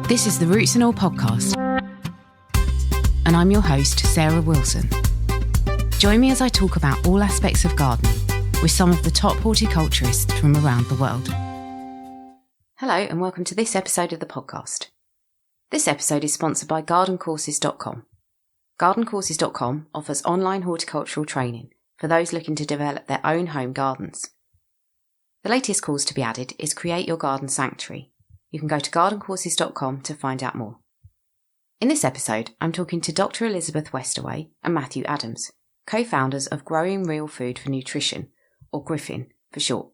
This is the Roots and All podcast, and I'm your host, Sarah Wilson. Join me as I talk about all aspects of gardening with some of the top horticulturists from around the world. Hello and welcome to this episode of the podcast. This episode is sponsored by gardencourses.com. Gardencourses.com offers online horticultural training for those looking to develop their own home gardens. The latest course to be added is Create Your Garden Sanctuary. You can go to gardencourses.com to find out more. In this episode, I'm talking to Dr. Elizabeth Westaway and Matthew Adams, co-founders of Growing Real Food for Nutrition, or Grffn for short.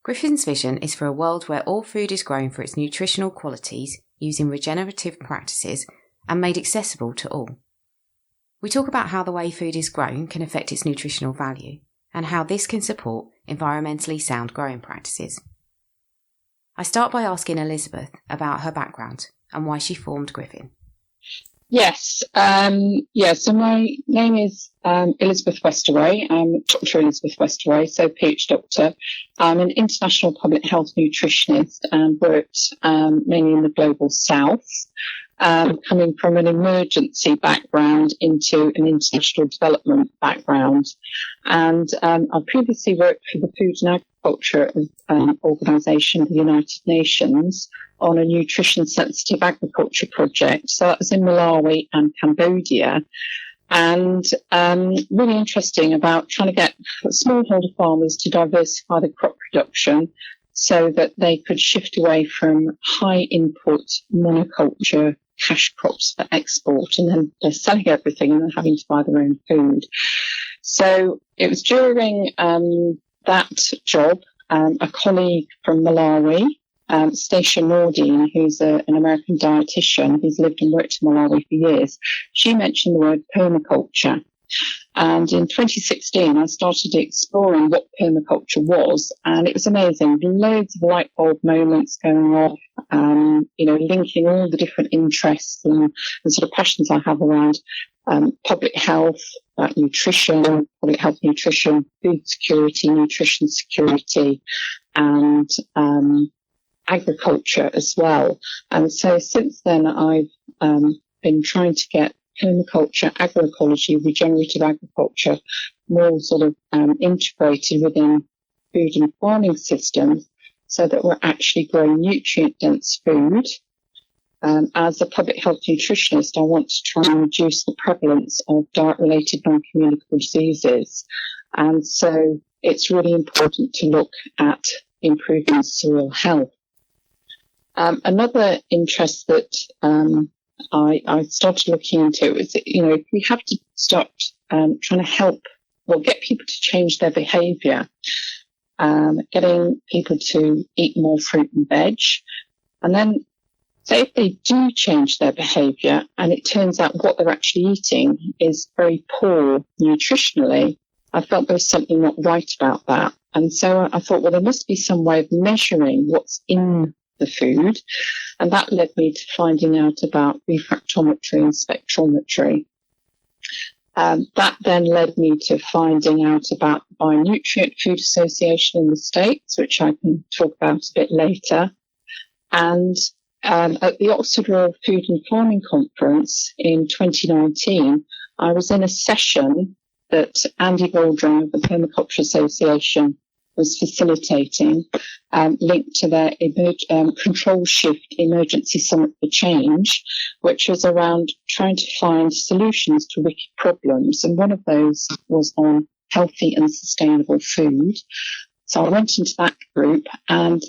Grffn's vision is for a world where all food is grown for its nutritional qualities using regenerative practices and made accessible to all. We talk about how the way food is grown can affect its nutritional value and how this can support environmentally sound growing practices. I start by asking Elizabeth about her background and why she formed Grffn. Yes. So my name is Elizabeth Westaway. I'm Dr. Elizabeth Westaway, so PhD doctor. I'm an international public health nutritionist and worked mainly in the global south, coming from an emergency background into an international development background. And I previously worked for the Food and Agriculture Organization of the United Nations on a nutrition-sensitive agriculture project. So that was in Malawi and Cambodia. And really interesting about trying to get smallholder farmers to diversify the crop production so that they could shift away from high input monoculture cash crops for export, and then they're selling everything and then having to buy their own food. So it was during that job, a colleague from Malawi, Stacia Nordine, who's an American dietitian who's lived and worked in Malawi for years, she mentioned the word permaculture. And in 2016, I started exploring what permaculture was, and it was amazing. Loads of light bulb moments going off, linking all the different interests and sort of passions I have around public health, nutrition, public health, nutrition, food security, nutrition security, and agriculture as well. And so since then, I've been trying to get permaculture, agroecology, regenerative agriculture more sort of integrated within food and farming systems so that we're actually growing nutrient-dense food. As a public health nutritionist, I want to try and reduce the prevalence of diet-related non-communicable diseases. And so it's really important to look at improving soil health. Another interest that I started looking into is that, we have to start trying to help get people to change their behaviour, getting people to eat more fruit and veg. And then say if they do change their behaviour and it turns out what they're actually eating is very poor nutritionally, I felt there was something not right about that. And so I thought, well, there must be some way of measuring what's in the food, and that led me to finding out about refractometry and spectrometry. That then led me to finding out about the Bionutrient Food Association in the States, which I can talk about a bit later. And at the Oxford Royal Food and Farming Conference in 2019, I was in a session that Andy Baldwin of the Permaculture Association was facilitating, linked to their Control Shift Emergency Summit for Change, which was around trying to find solutions to wicked problems. And one of those was on healthy and sustainable food. So I went into that group, and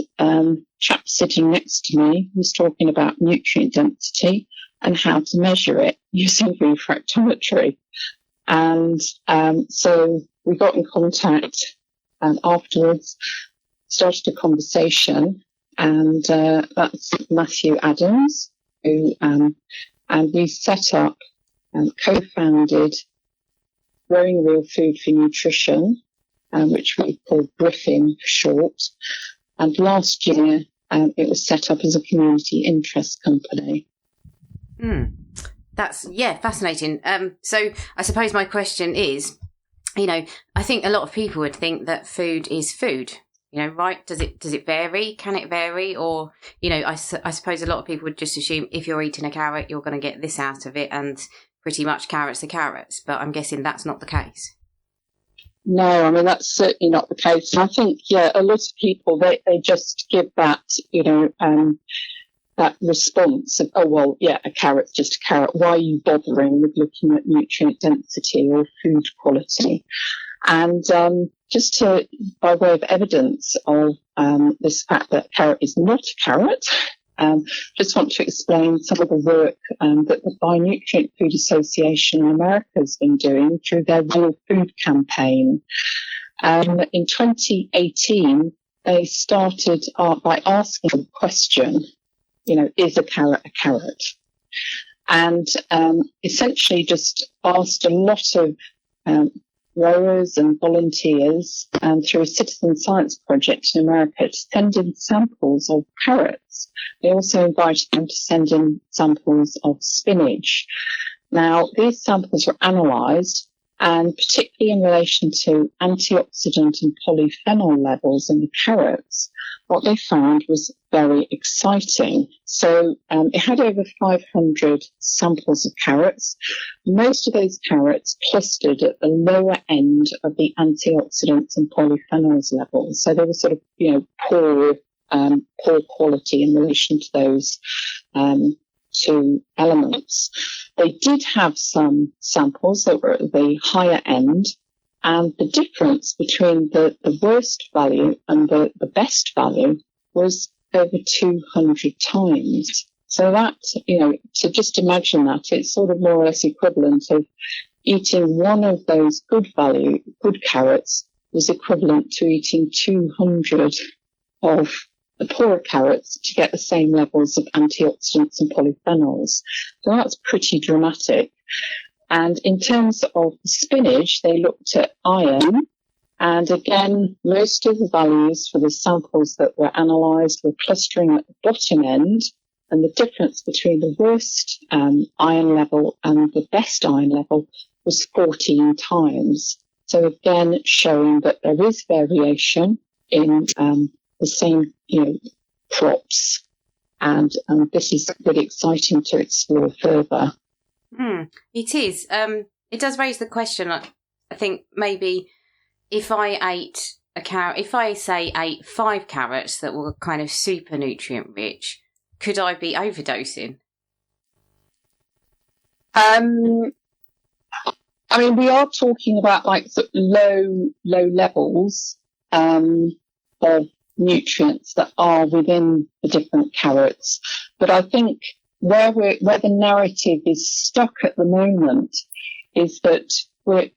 chap sitting next to me was talking about nutrient density and how to measure it using refractometry. And so we got in contact afterwards, started a conversation, and that's Matthew Adams, who and we set up and co-founded Growing Real Food for Nutrition, which we call Grffn for short. And last year, it was set up as a community interest company. That's, fascinating. So I suppose my question is, I think a lot of people would think that food is food. right? Does it vary? Can it vary? Or, I suppose a lot of people would just assume if you're eating a carrot, you're going to get this out of it, and pretty much carrots are carrots. But I'm guessing that's not the case. No, I mean, that's certainly not the case. And I think, a lot of people, they just give that, that response of, oh, well, a carrot's just a carrot. Why are you bothering with looking at nutrient density or food quality? And just by way of evidence of this fact that carrot is not a carrot, just want to explain some of the work that the Bionutrient Food Association in America has been doing through their Real Food campaign. In 2018, they started by asking the question, is a carrot a carrot? And essentially just asked a lot of growers and volunteers through a citizen science project in America to send in samples of carrots. They also invited them to send in samples of spinach. Now, these samples were analysed, and particularly in relation to antioxidant and polyphenol levels in the carrots, what they found was very exciting. So it had over 500 samples of carrots. Most of those carrots clustered at the lower end of the antioxidants and polyphenols levels. So they were sort of, poor quality in relation to those two elements. They did have some samples that were at the higher end, and the difference between the worst value and the best value was over 200 times. So that, to just imagine that, it's sort of more or less equivalent of eating one of those good carrots was equivalent to eating 200 of the poorer carrots to get the same levels of antioxidants and polyphenols. So that's pretty dramatic. And in terms of the spinach, they looked at iron. And again, most of the values for the samples that were analysed were clustering at the bottom end. And the difference between the worst iron level and the best iron level was 14 times. So again, showing that there is variation in the same, crops. And this is really exciting to explore further. It is. It does raise the question. I think maybe if I ate a carrot, if I say ate 5 carrots that were kind of super nutrient rich, could I be overdosing? I mean, we are talking about like sort of low levels of nutrients that are within the different carrots. But I think where the narrative is stuck at the moment is that we're,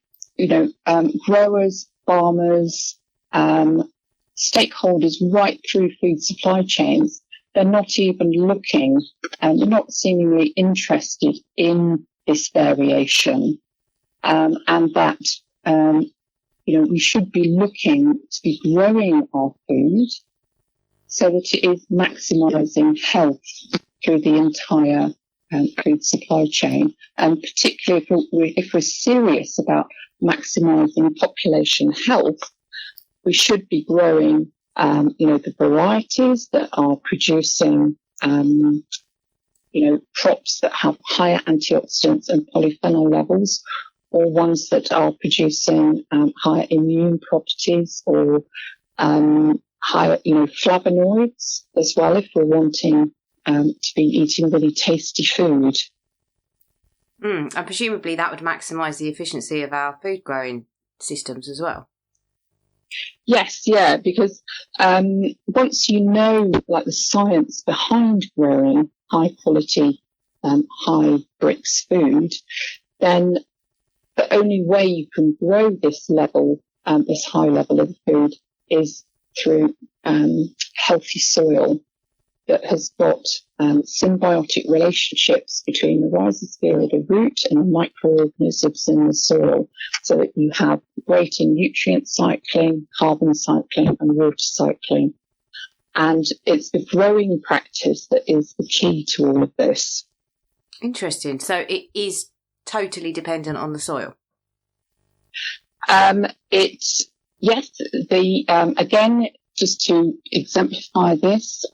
growers, farmers, stakeholders right through food supply chains, they're not even looking and they're not seemingly interested in this variation. And that, we should be looking to be growing our food so that it is maximising health through the entire food supply chain. And particularly if we're serious about maximising population health, we should be growing, the varieties that are producing, crops that have higher antioxidants and polyphenol levels, or ones that are producing higher immune properties or higher, flavonoids as well, if we're wanting to be eating really tasty food. And presumably that would maximise the efficiency of our food growing systems as well. Yes, yeah, because once you know like the science behind growing high quality, high Brix food, then the only way you can grow this level, this high level of food, is through healthy soil that has got symbiotic relationships between the rhizosphere of the root and the microorganisms in the soil, so that you have greater nutrient cycling, carbon cycling and water cycling. And it's the growing practice that is the key to all of this. Interesting. So it is totally dependent on the soil. Again, just to exemplify this,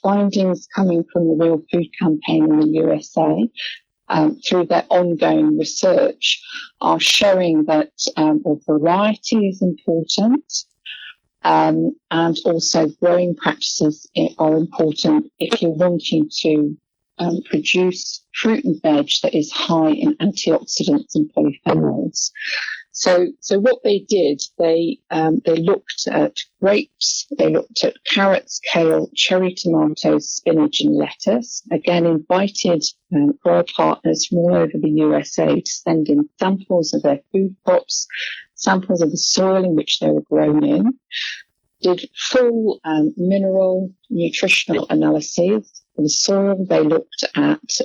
findings coming from the Real Food Campaign in the USA through their ongoing research are showing that variety is important, and also growing practices are important if you're wanting to produce fruit and veg that is high in antioxidants and polyphenols. So what they did, they looked at grapes, they looked at carrots, kale, cherry tomatoes, spinach and lettuce. Again, invited grower partners from all over the USA to send in samples of their food crops, samples of the soil in which they were grown in, did full mineral nutritional analyses. For the soil, they looked at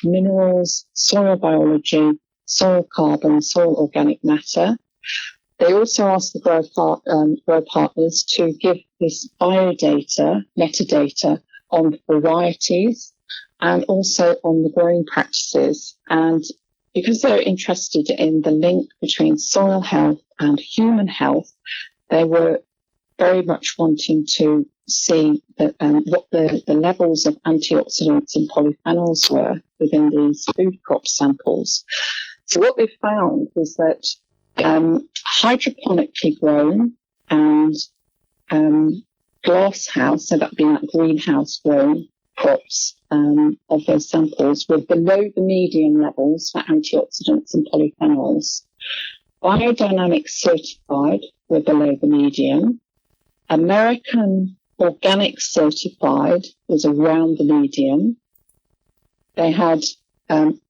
minerals, soil biology, soil carbon, soil organic matter. They also asked the grower partners to give this biodata, metadata on varieties and also on the growing practices. And because they're interested in the link between soil health and human health, they were very much wanting to see that, what the levels of antioxidants and polyphenols were within these food crop samples. So what they found was that hydroponically grown and glass house, so that being like greenhouse grown crops of those samples, were below the median levels for antioxidants and polyphenols. Biodynamic certified were below the median. American organic certified was around the median. They had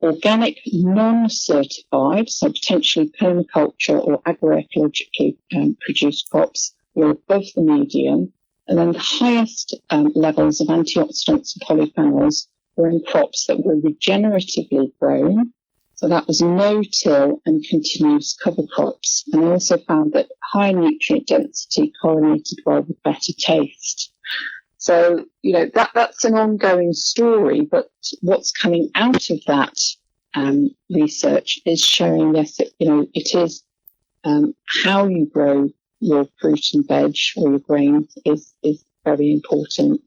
organic non-certified, so potentially permaculture or agroecologically produced crops, were above the median. And then the highest levels of antioxidants and polyphenols were in crops that were regeneratively grown. So that was no-till and continuous cover crops. And they also found that high nutrient density correlated well with better taste. So, that's an ongoing story, but what's coming out of that research is showing, yes, it is how you grow your fruit and veg or your grains is very important.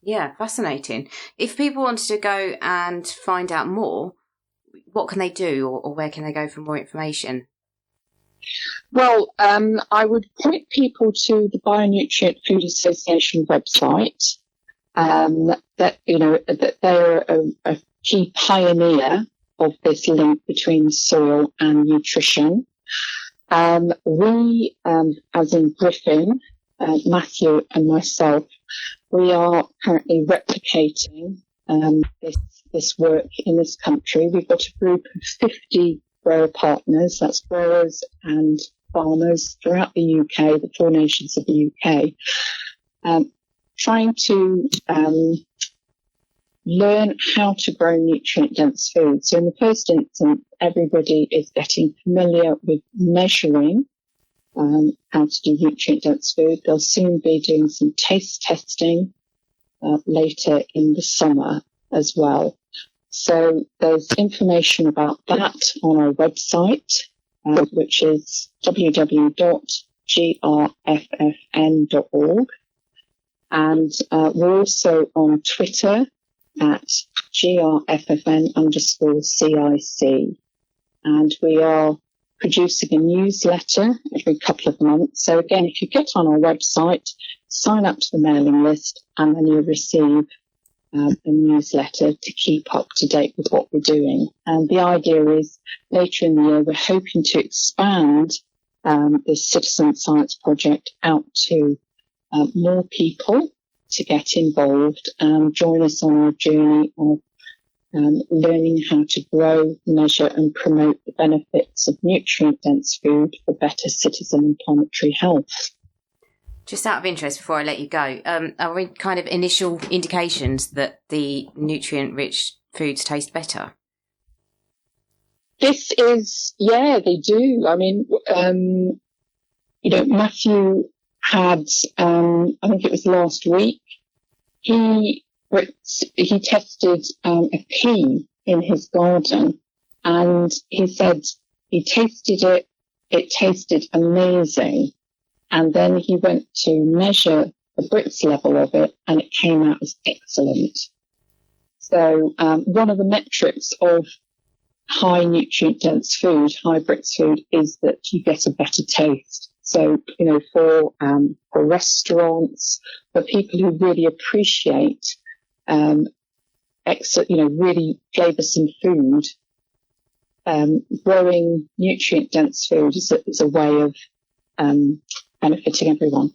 Yeah, fascinating. If people wanted to go and find out more, what can they do, or where can they go for more information? Well, I would point people to the Bionutrient Food Association website. That they're a key pioneer of this link between soil and nutrition. We, as in Grffn, Matthew and myself, we are currently replicating this work in this country. We've got a group of 50 grower partners, that's growers and farmers throughout the UK, the 4 nations of the UK, trying to learn how to grow nutrient-dense food. So in the first instance, everybody is getting familiar with measuring how to do nutrient-dense food. They'll soon be doing some taste testing later in the summer as well. So there's information about that on our website, which is www.grffn.org. And we're also on Twitter at grffn_CIC. And we are producing a newsletter every couple of months. So again, if you get on our website, sign up to the mailing list, and then you'll receive a newsletter to keep up to date with what we're doing. And the idea is later in the year, we're hoping to expand this citizen science project out to more people to get involved and join us on our journey of learning how to grow, measure and promote the benefits of nutrient-dense food for better citizen and planetary health. Just out of interest, before I let you go, are we kind of initial indications that the nutrient-rich foods taste better? This is, yeah, they do. I mean, Matthew had, I think it was last week, he tested a pea in his garden, and he said he tasted it. It tasted amazing. And then he went to measure the Brix level of it, and it came out as excellent. So one of the metrics of high nutrient dense food, high Brix food, is that you get a better taste. So, for restaurants, for people who really appreciate, really flavoursome food, growing nutrient dense food is a way of benefiting everyone.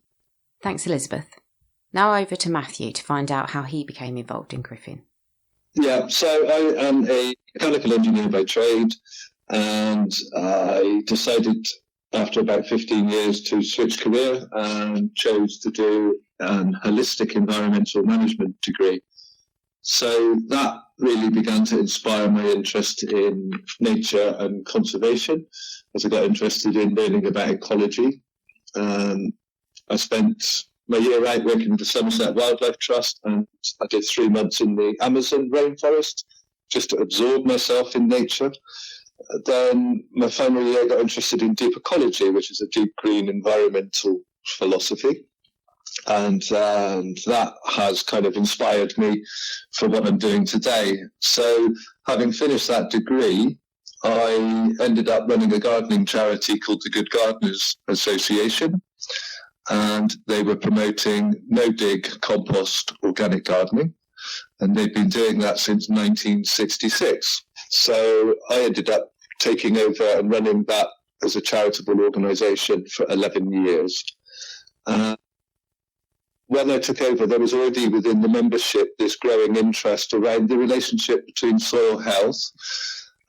Thanks, Elizabeth. Now over to Matthew to find out how he became involved in Grffn. Yeah, so I am a mechanical engineer by trade, and I decided after about 15 years to switch career and chose to do an holistic environmental management degree. So that really began to inspire my interest in nature and conservation as I got interested in learning about ecology. I spent my year out working with the Somerset Wildlife Trust, and I did 3 months in the Amazon rainforest just to absorb myself in nature. Then my final year I got interested in deep ecology, which is a deep green environmental philosophy. And that has kind of inspired me for what I'm doing today. So having finished that degree, I ended up running a gardening charity called the Good Gardeners Association. And they were promoting no-dig, compost, organic gardening. And they've been doing that since 1966. So I ended up taking over and running that as a charitable organisation for 11 years. When I took over, there was already within the membership this growing interest around the relationship between soil health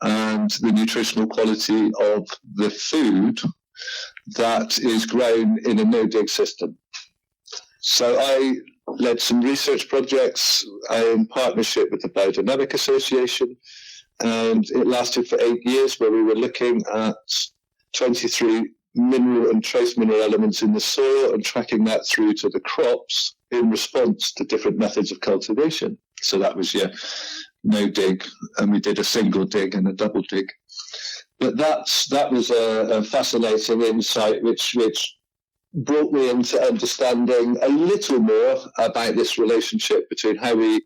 and the nutritional quality of the food that is grown in a no-dig system. So I led some research projects in partnership with the Biodynamic Association, and it lasted for 8 years, where we were looking at 23 mineral and trace mineral elements in the soil and tracking that through to the crops in response to different methods of cultivation. So that was your no-dig, and we did a single dig and a double dig. But that was a fascinating insight, which brought me into understanding a little more about this relationship between how we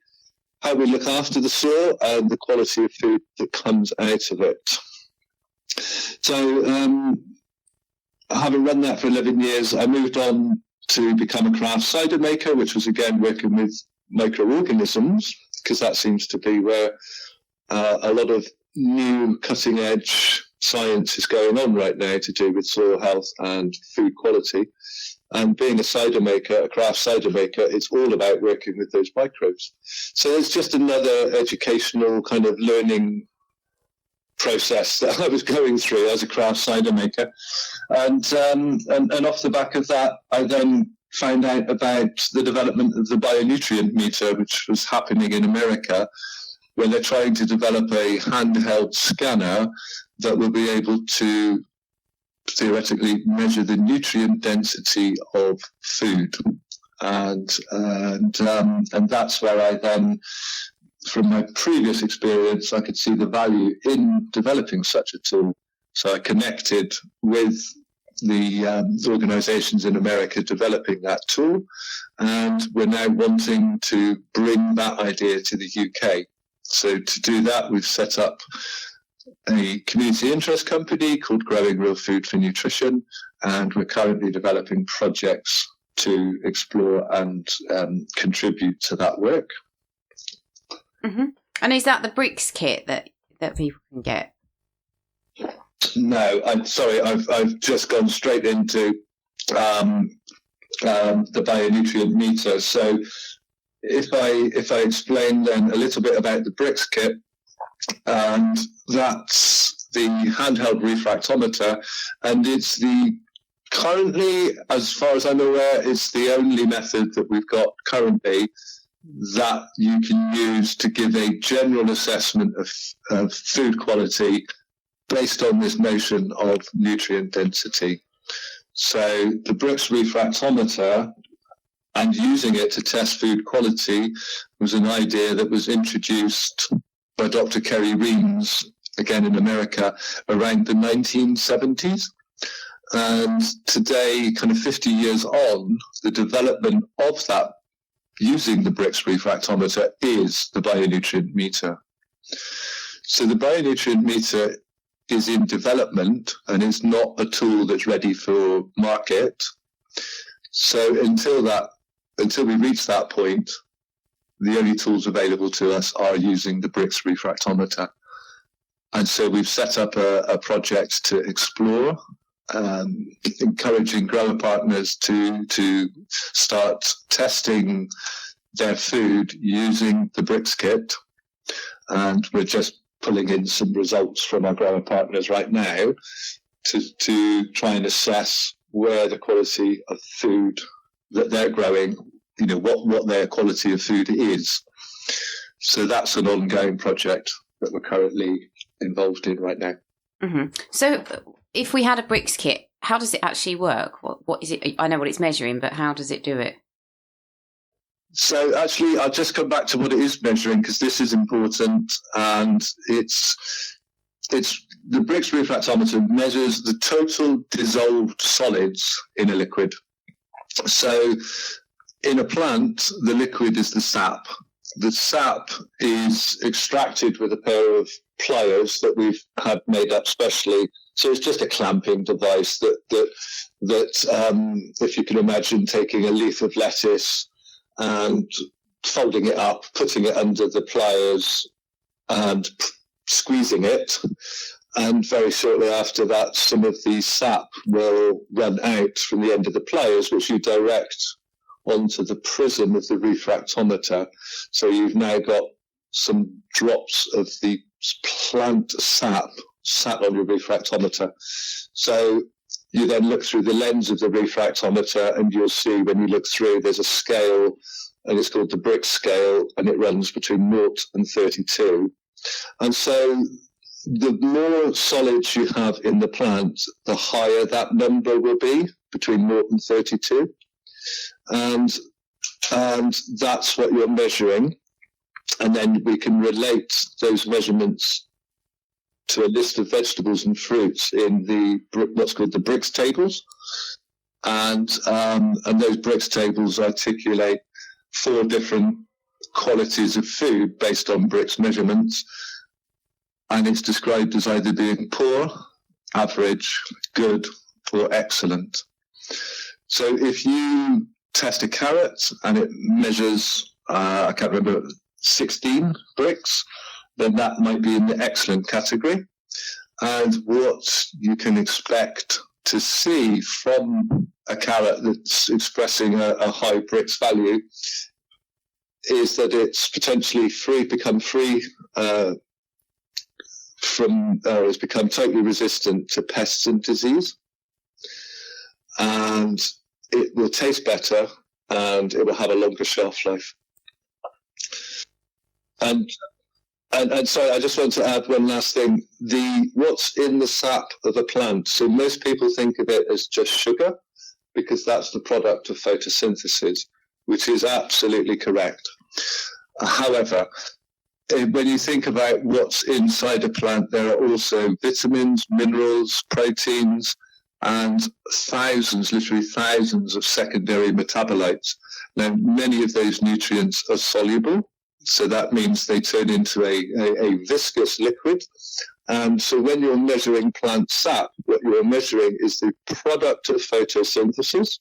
look after the soil and the quality of food that comes out of it. So having run that for 11 years, I moved on to become a craft cider maker, which was again working with microorganisms, because that seems to be where a lot of new cutting edge science is going on right now to do with soil health and food quality. And being a cider maker, a craft cider maker, it's all about working with those microbes. So it's just another educational kind of learning process that I was going through as a craft cider maker. And off the back of that, I then found out about the development of the bionutrient meter, which was happening in America, where they're trying to develop a handheld scanner that will be able to theoretically measure the nutrient density of food. And that's where I then, from my previous experience, I could see the value in developing such a tool. So I connected with the organizations in America developing that tool, and we're now wanting to bring that idea to the UK. So to do that, we've set up a community interest company called Growing Real Food for Nutrition, and we're currently developing projects to explore and contribute to that work. Mm-hmm. And is that the Brix kit that people can get? No, I'm sorry. I've just gone straight into the bionutrient meter. So if I explain then a little bit about the Brix kit, and that's the handheld refractometer, and it's currently, as far as I'm aware, it's the only method that we've got currently that you can use to give a general assessment of food quality based on this notion of nutrient density. So the Brix refractometer, and using it to test food quality, was an idea that was introduced by Dr. Kerry Reams, again in America, around the 1970s. And today, kind of 50 years on, the development of that using the Brix refractometer is the bionutrient meter. So the bionutrient meter is in development and is not a tool that's ready for market. So until we reach that point, the only tools available to us are using the Brix refractometer. And so we've set up a project to explore, encouraging grower partners to start testing their food using the Brix kit. And we're just pulling in some results from our grower partners right now to try and assess where the quality of food that they're growing, what their quality of food is. So that's an ongoing project that we're currently involved in right now. Mm-hmm. So if we had a Brix kit, how does it actually work? What is it? I know what it's measuring, but how does it do it? So actually, I'll just come back to what it is measuring, because this is important, and it's the Brix refractometer measures the total dissolved solids in a liquid. So in a plant, the liquid is the sap. The sap is extracted with a pair of pliers that we've had made up specially. So it's just a clamping device that if you can imagine taking a leaf of lettuce and folding it up, putting it under the pliers and squeezing it. And very shortly after that, some of the sap will run out from the end of the pliers, which you direct onto the prism of the refractometer. So you've now got some drops of the plant sap sat on your refractometer. So you then look through the lens of the refractometer, and you'll see when you look through, there's a scale, and it's called the Brix scale, and it runs between 0 and 32. And so the more solids you have in the plant, the higher that number will be, between 0 and 32. And that's what you're measuring. And then we can relate those measurements to a list of vegetables and fruits in the what's called the Brix tables. And those Brix tables articulate 4 different qualities of food based on Brix measurements. And it's described as either being poor, average, good, or excellent. So if you test a carrot and it measures, I can't remember, 16 Brix, then that might be in the excellent category. And what you can expect to see from a carrot that's expressing a high Brix value is that it's potentially become has become totally resistant to pests and disease. And it will taste better, and it will have a longer shelf life. And sorry, I just want to add one last thing. What's in the sap of a plant? So most people think of it as just sugar, because that's the product of photosynthesis, which is absolutely correct. However, when you think about what's inside a plant, there are also vitamins, minerals, proteins, and literally thousands of secondary metabolites. Now, many of those nutrients are soluble, so that means they turn into a viscous liquid. And so when you're measuring plant sap, what you're measuring is the product of photosynthesis.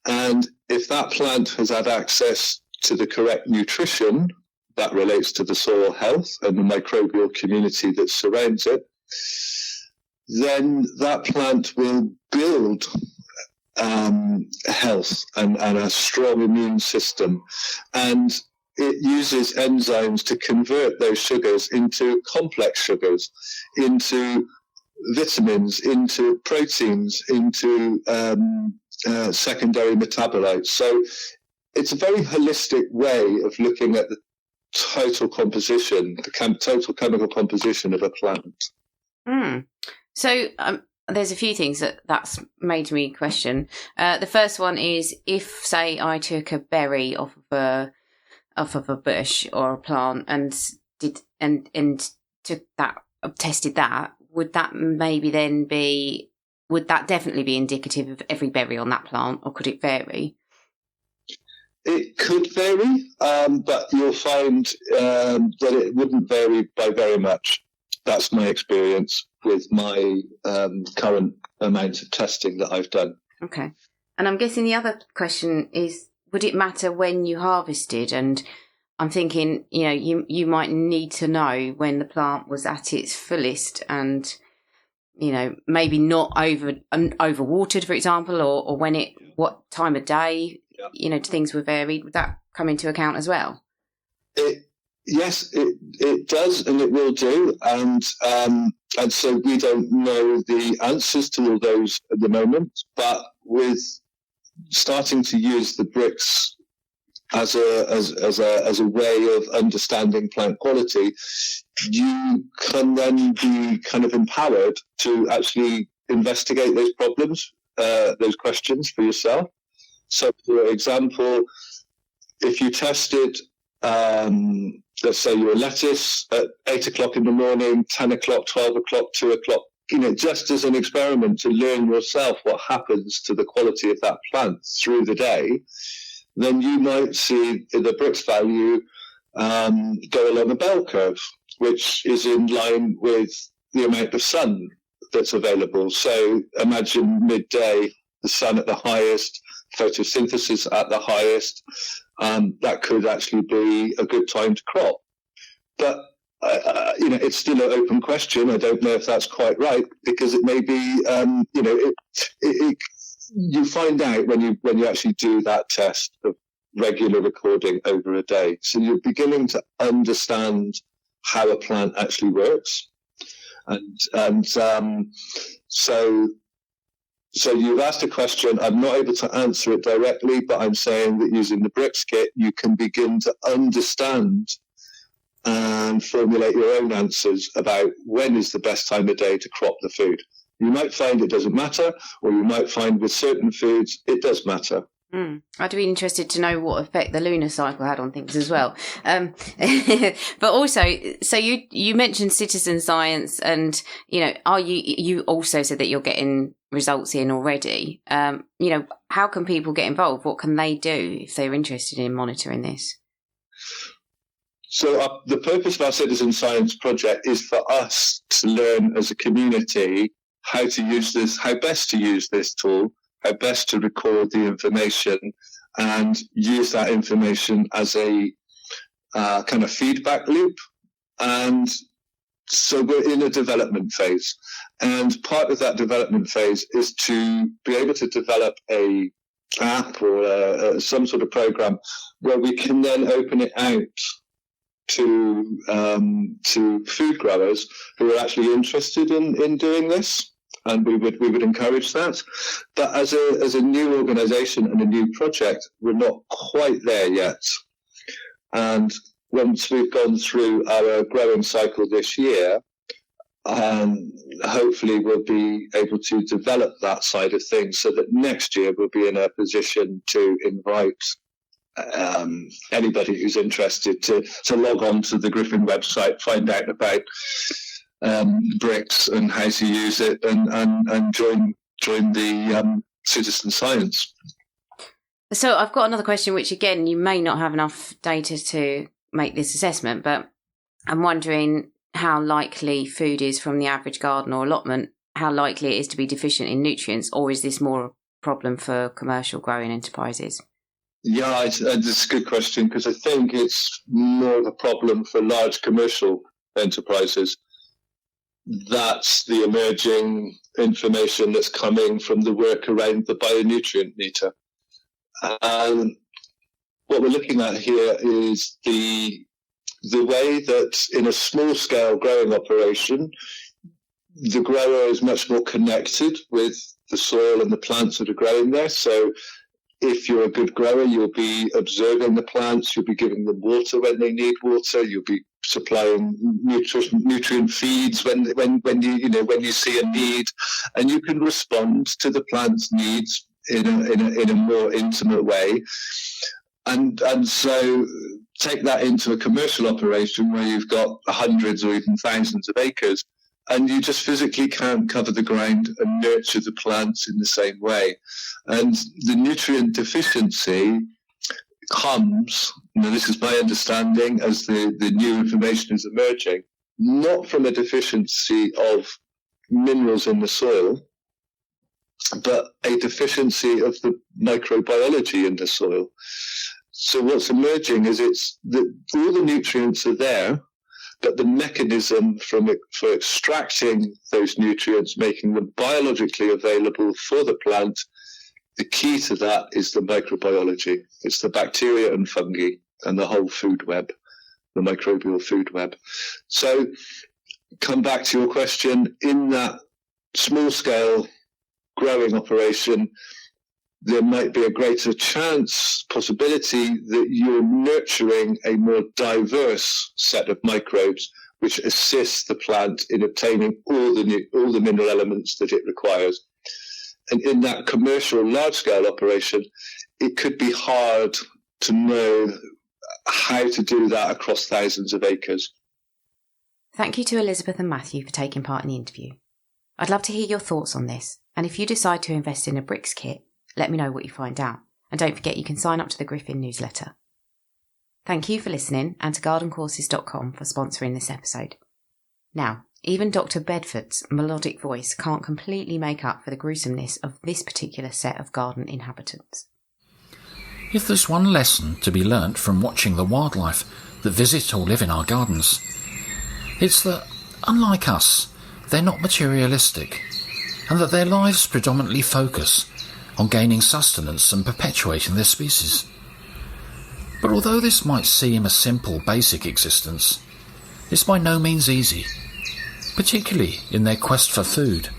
And if that plant has had access to the correct nutrition, that relates to the soil health and the microbial community that surrounds it, then that plant will build health and a strong immune system. And it uses enzymes to convert those sugars into complex sugars, into vitamins, into proteins, into secondary metabolites. So it's a very holistic way of looking at the total composition, total chemical composition of a plant. So there's a few things that's made me question. The first one is, if, say, I took a berry off of a bush or a plant and took that, tested that, would that maybe then be would that definitely be indicative of every berry on that plant, or could it vary? It could vary, but you'll find that it wouldn't vary by very much. That's my experience with my current amount of testing that I've done. Okay. And I'm guessing the other question is, would it matter when you harvested? And I'm thinking, you might need to know when the plant was at its fullest and, maybe not overwatered, for example, or what time of day, things were varied. Would that come into account as well? Yes, it does, and it will do. And so we don't know the answers to all those at the moment, but with starting to use the Brix as a way of understanding plant quality, you can then be kind of empowered to actually investigate those problems, those questions for yourself. So, for example, if you tested, let's say your lettuce at 8 o'clock in the morning, 10 o'clock, 12 o'clock, 2 o'clock, just as an experiment to learn yourself what happens to the quality of that plant through the day, then you might see the Brix value go along a bell curve, which is in line with the amount of sun that's available. So imagine midday, the sun at the highest, photosynthesis at the highest. That could actually be a good time to crop. But it's still an open question. I don't know if that's quite right, because it may be, you find out when you actually do that test of regular recording over a day. So you're beginning to understand how a plant actually works, and so you've asked a question. I'm not able to answer it directly, but I'm saying that using the Brix kit, you can begin to understand and formulate your own answers about when is the best time of day to crop the food. You might find it doesn't matter, or you might find with certain foods it does matter. I'd be interested to know what effect the lunar cycle had on things as well. But also, so you mentioned citizen science, and you also said that you're getting results in already. How can people get involved? What can they do if they're interested in monitoring this? So the purpose of our citizen science project is for us to learn as a community how to use this, how best to use this tool, how best to record the information and use that information as a kind of feedback loop. And so we're in a development phase. And part of that development phase is to be able to develop a app or some sort of program where we can then open it out to food growers who are actually interested in doing this. And we would encourage that. But as a new organisation and a new project, we're not quite there yet. And once we've gone through our growing cycle this year, hopefully we'll be able to develop that side of things so that next year we'll be in a position to invite anybody who's interested to log on to the Grffn website, find out about Brix and how to use it, and join the citizen science. So I've got another question, which again, you may not have enough data to make this assessment, but I'm wondering how likely food is from the average garden or allotment, how likely it is to be deficient in nutrients, or is this more a problem for commercial growing enterprises? Yeah, it's a good question, because I think it's more of a problem for large commercial enterprises. That's the emerging information that's coming from the work around the bionutrient meter. And what we're looking at here is the way that in a small-scale growing operation, the grower is much more connected with the soil and the plants that are growing there. So if you're a good grower, you'll be observing the plants, you'll be giving them water when they need water, you'll be supplying nutrient feeds when you see a need, and you can respond to the plant's needs in a more intimate way. And so take that into a commercial operation where you've got hundreds or even thousands of acres, and you just physically can't cover the ground and nurture the plants in the same way. And the nutrient deficiency comes, this is my understanding as the new information is emerging, not from a deficiency of minerals in the soil, but a deficiency of the microbiology in the soil. So what's emerging is it's that all the nutrients are there, but the mechanism for extracting those nutrients, making them biologically available for the plant, the key to that is the microbiology. It's the bacteria and fungi and the whole food web, the microbial food web. So come back to your question, in that small scale growing operation, there might be a greater possibility that you're nurturing a more diverse set of microbes which assist the plant in obtaining all the mineral elements that it requires. And in that commercial large-scale operation, it could be hard to know how to do that across thousands of acres. Thank you to Elizabeth and Matthew for taking part in the interview. I'd love to hear your thoughts on this, and if you decide to invest in a Brix kit, let me know what you find out. And don't forget you can sign up to the Grffn newsletter. Thank you for listening, and to gardencourses.com for sponsoring this episode. Now, even Dr. Bedford's melodic voice can't completely make up for the gruesomeness of this particular set of garden inhabitants. If there's one lesson to be learnt from watching the wildlife that visit or live in our gardens, it's that, unlike us, they're not materialistic, and that their lives predominantly focus on gaining sustenance and perpetuating their species. But although this might seem a simple, basic existence, it's by no means easy, particularly in their quest for food,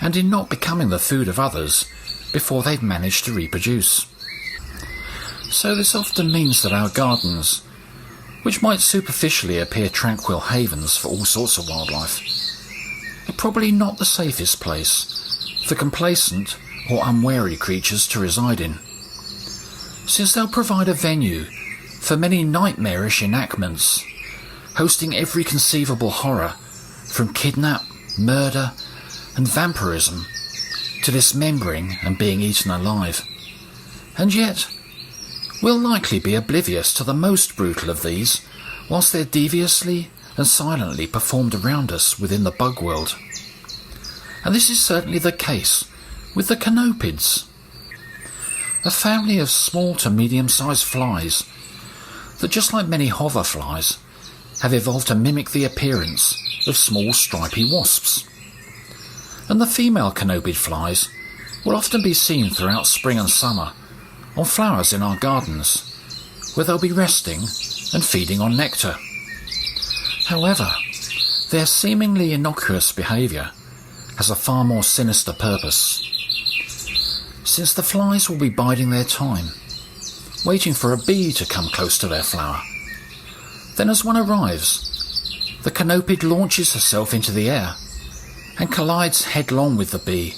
and in not becoming the food of others before they've managed to reproduce. So this often means that our gardens, which might superficially appear tranquil havens for all sorts of wildlife, are probably not the safest place for complacent or unwary creatures to reside in, since they'll provide a venue for many nightmarish enactments, hosting every conceivable horror from kidnap, murder and vampirism to dismembering and being eaten alive. And yet, we'll likely be oblivious to the most brutal of these whilst they're deviously and silently performed around us within the bug world. And this is certainly the case with the Conopids, a family of small to medium-sized flies that, just like many hoverflies, have evolved to mimic the appearance of small stripy wasps. And the female Conopid flies will often be seen throughout spring and summer on flowers in our gardens, where they'll be resting and feeding on nectar. However, their seemingly innocuous behaviour has a far more sinister purpose, since the flies will be biding their time, waiting for a bee to come close to their flower. Then as one arrives, the Conopid launches herself into the air and collides headlong with the bee,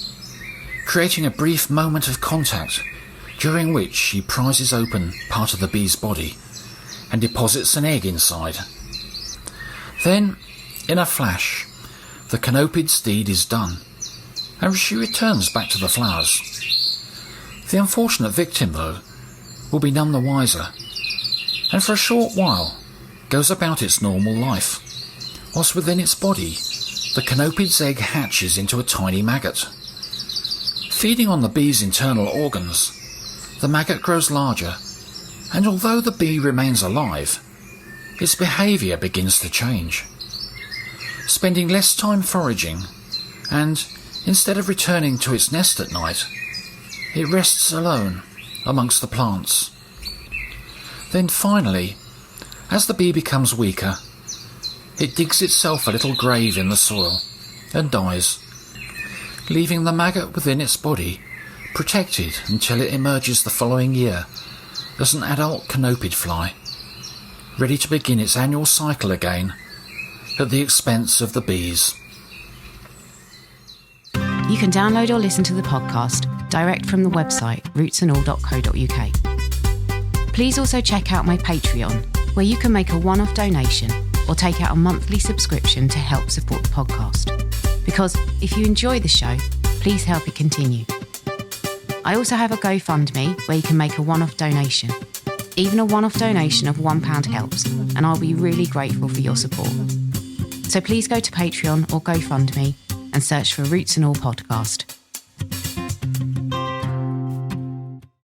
creating a brief moment of contact during which she prizes open part of the bee's body and deposits an egg inside. Then, in a flash, the Conopid's deed is done, and she returns back to the flowers. The unfortunate victim, though, will be none the wiser, and for a short while goes about its normal life, whilst within its body the Conopid's egg hatches into a tiny maggot. Feeding on the bee's internal organs, the maggot grows larger, and although the bee remains alive, its behaviour begins to change, spending less time foraging, and instead of returning to its nest at night, it rests alone amongst the plants. Then finally, as the bee becomes weaker, it digs itself a little grave in the soil and dies, leaving the maggot within its body protected until it emerges the following year as an adult Conopid fly, ready to begin its annual cycle again at the expense of the bees. You can download or listen to the podcast direct from the website rootsandall.co.uk. Please also check out my Patreon, where you can make a one-off donation or take out a monthly subscription to help support the podcast. because if you enjoy the show, please help it continue. I also have a GoFundMe where you can make a one-off donation. Even a one-off donation of £1 helps, and I'll be really grateful for your support. So please go to Patreon or GoFundMe and search for Roots and All Podcast.